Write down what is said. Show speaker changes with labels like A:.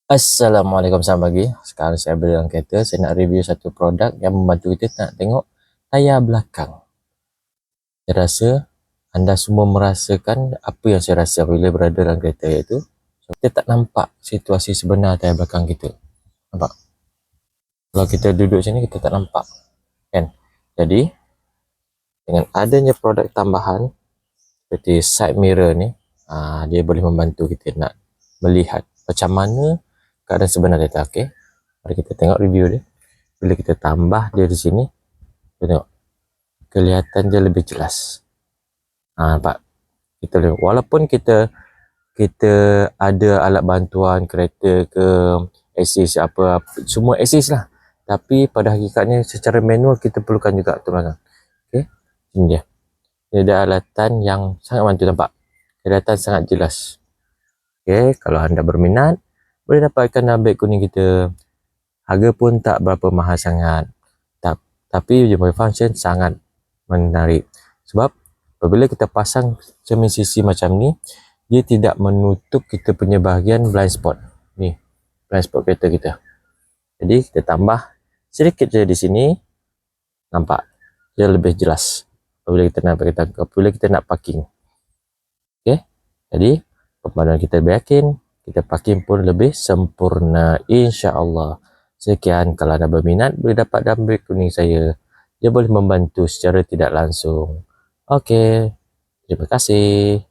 A: Assalamualaikum, selamat pagi. Sekarang saya berada dalam kereta, saya nak review satu produk yang membantu kita nak tengok tayar belakang. Saya rasa anda semua merasakan apa yang saya rasa bila berada dalam kereta, iaitu kita tak nampak situasi sebenar tayar belakang kita. Nampak? Kalau kita duduk sini, kita tak nampak, kan? Jadi dengan adanya produk tambahan seperti side mirror ni, dia boleh membantu kita nak melihat macam mana keadaan sebenar kereta. Okay, mari kita tengok review dia. Bila kita tambah dia di sini, tengok kelihatan dia lebih jelas. Nampak? Kita walaupun kita ada alat bantuan kereta ke, assist apa, semua assist lah, tapi pada hakikatnya secara manual kita perlukan juga tu belakang. Okay, ini dia. Dia ada alatan yang sangat bantu, nampak? Kelihatan sangat jelas. Okay, kalau anda berminat, boleh dapatkan dalam beg kuning kita. Harga pun tak berapa mahal sangat. Tapi dia punya function sangat menarik. Sebab apabila kita pasang cermin sisi macam ni, dia tidak menutup kita punya bahagian blind spot. Ni, blind spot kereta kita. Jadi kita tambah sedikit je di sini, nampak? Dia lebih jelas apabila kita nak parking. Okay? Jadi pemandangan kita lebih yakin, kita parking pun lebih sempurna, insya-Allah. Sekian, kalau anda berminat boleh dapat dalam beg kuning saya. Dia boleh membantu secara tidak langsung. Okey, terima kasih.